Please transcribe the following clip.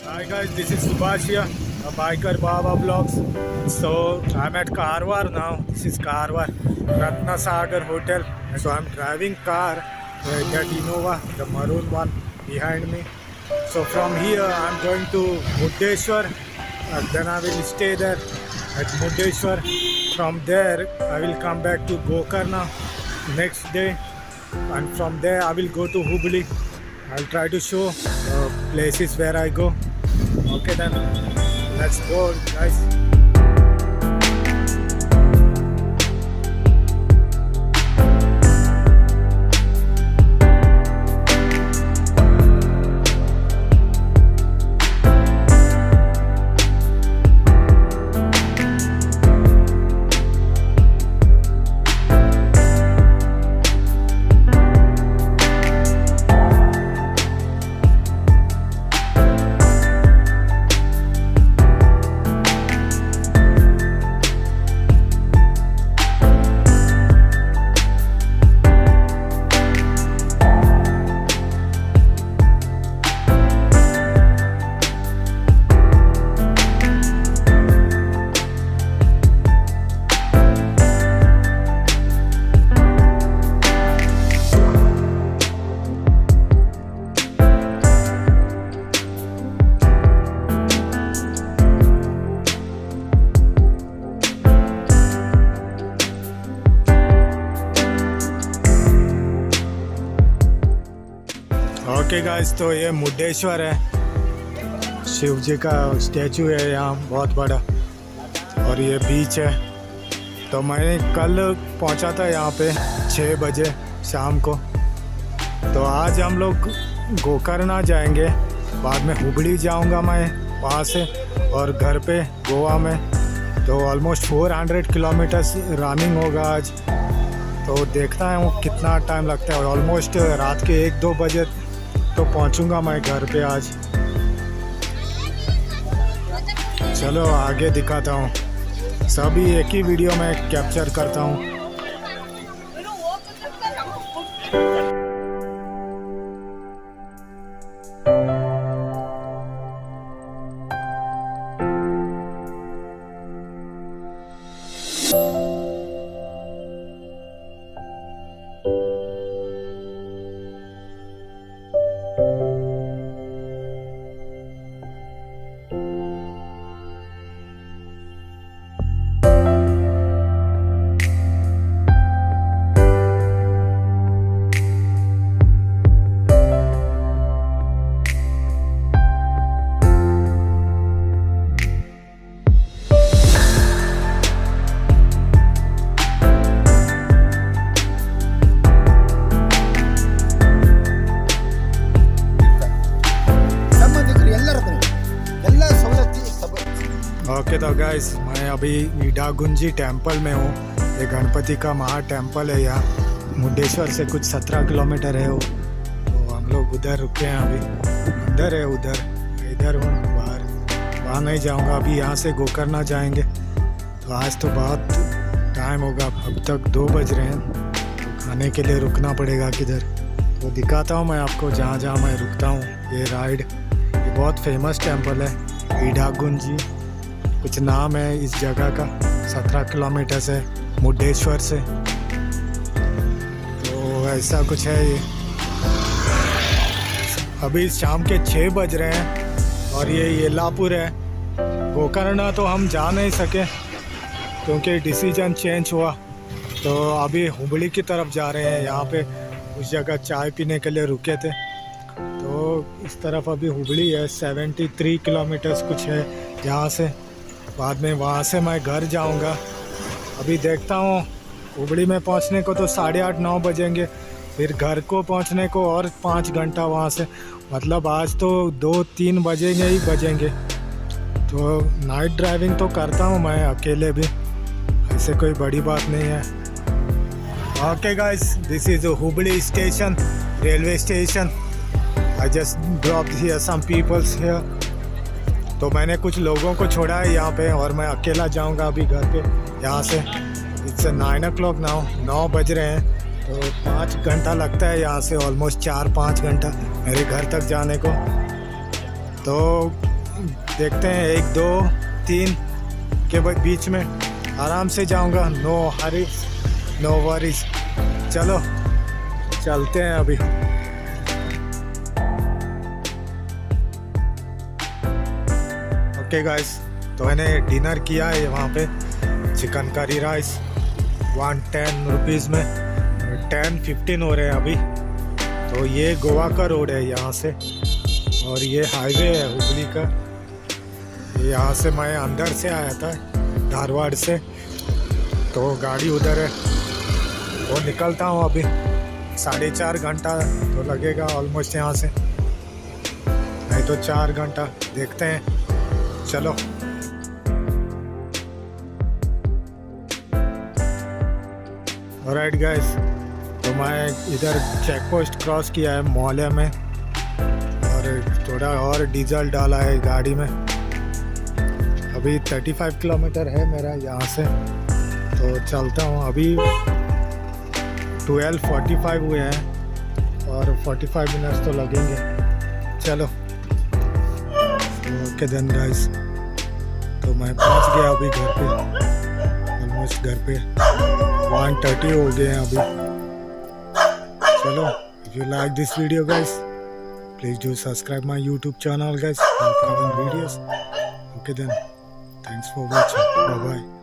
Hi guys, this is Subhash here, a biker Baba Vlogs. So I'm at Karwar now. This is Karwar, Ratna Sagar Hotel. So I'm driving car, that Innova, the maroon one behind me. So from here I'm going to Muddeshwar. Then I will stay there at Muddeshwar. From there I will come back to Gokarna next day, and from there I will go to Hubli. I'll try to show places where I go. Okay then, let's go guys. Okay guys, तो ये मुड्डेश्वर है, शिव जी का statue है यहाँ बहुत बड़ा, और ये बीच है। तो मैं कल पहुँचा था यहाँ पे 6 बजे शाम को। तो आज हम लोग गोकर्णा जाएंगे, बाद में हुबली जाऊँगा मैं वहाँ से, और घर पे गोवा में। तो ऑलमोस्ट 400 किलोमीटर्स रनिंग होगा आज। तो देखता है वो कितना टाइम लगता है। ऑलमोस्ट रात के 1-2 बजे तो पहुंचूंगा मैं घर पे आज। चलो आगे दिखाता हूँ, सभी एक ही वीडियो में कैप्चर करता हूँ। ओके तो गाइस, मैं अभी ईडागुंजी टेम्पल में हूँ। ये गणपति का महा टेम्पल है यहाँ, मुड्डेश्वर से कुछ 17 किलोमीटर है वो। तो हम लोग उधर रुके हैं अभी। उधर है, उधर इधर हूँ बाहर, वहाँ नहीं जाऊँगा अभी। यहाँ से गोकर्णा जाएंगे। तो आज तो बहुत टाइम होगा, अब तक 2 बज रहे हैं। तो खाने के लिए रुकना पड़ेगा किधर। तो दिखाता हूँ मैं आपको जहाँ जहाँ मैं रुकता हूँ। ये राइड, ये बहुत फेमस टेम्पल है ईडागुंजी, कुछ नाम है इस जगह का। 17 किलोमीटर से मुड्डेश्वर से। तो ऐसा कुछ है ये। अभी शाम के 6 बज रहे हैं, और ये येलापुर है। गोकर्णा तो हम जा नहीं सके क्योंकि डिसीजन चेंज हुआ। तो अभी हुबली की तरफ जा रहे हैं। यहाँ पे उस जगह चाय पीने के लिए रुके थे। तो इस तरफ अभी हुबली है, 73 किलोमीटर्स कुछ है यहाँ से। बाद में वहाँ से मैं घर जाऊँगा। अभी देखता हूँ, हुबली में पहुँचने को तो 8:30-9 बजेंगे, फिर घर को पहुँचने को और 5 घंटा वहाँ से। मतलब आज तो 2-3 बजेंगे ही बजेंगे। तो नाइट ड्राइविंग तो करता हूँ मैं अकेले भी, ऐसे कोई बड़ी बात नहीं है। Okay guys, this is Hubli station, railway station. I just dropped here some peoples here. तो मैंने कुछ लोगों को छोड़ा है यहाँ पे, और मैं अकेला जाऊँगा अभी घर पे यहाँ से। इट्स 9 o'clock नाउ, 9 बज रहे हैं। तो 5 घंटा लगता है यहाँ से, ऑलमोस्ट 4-5 घंटा मेरे घर तक जाने को। तो देखते हैं 1 2 3 के बीच में आराम से जाऊंगा, नो हरीज नो वरीज। चलो चलते हैं अभी। ओके गाइस, तो मैंने डिनर किया है वहाँ पे, चिकन करी राइस 110 रुपीज़ में, 10-15 हो रहे हैं अभी। तो ये गोवा का रोड है यहाँ से, और ये हाईवे है हुबली का। यहाँ से मैं अंदर से आया था धारवाड़ से, तो गाड़ी उधर है, वो निकलता हूँ अभी। 4.5 घंटा तो लगेगा ऑलमोस्ट यहाँ से, नहीं तो 4 घंटा, देखते हैं। चलो ऑलराइट गाइस, तो मैं इधर चेक पोस्ट क्रॉस किया है मोहल्ले में, और थोड़ा और डीजल डाला है गाड़ी में। अभी 35 किलोमीटर है मेरा यहाँ से, तो चलता हूँ। अभी 12:45 हुए हैं और 45 मिनट्स तो लगेंगे। चलो ओके देन गाइस, तो मैं पहुँच गया अभी घर पे, ऑलमोस्ट घर पे 1:30 हो गए हैं अभी। चलो, if you like this video guys, please do subscribe my YouTube channel guys for upcoming videos. Okay then, thanks for watching, bye bye.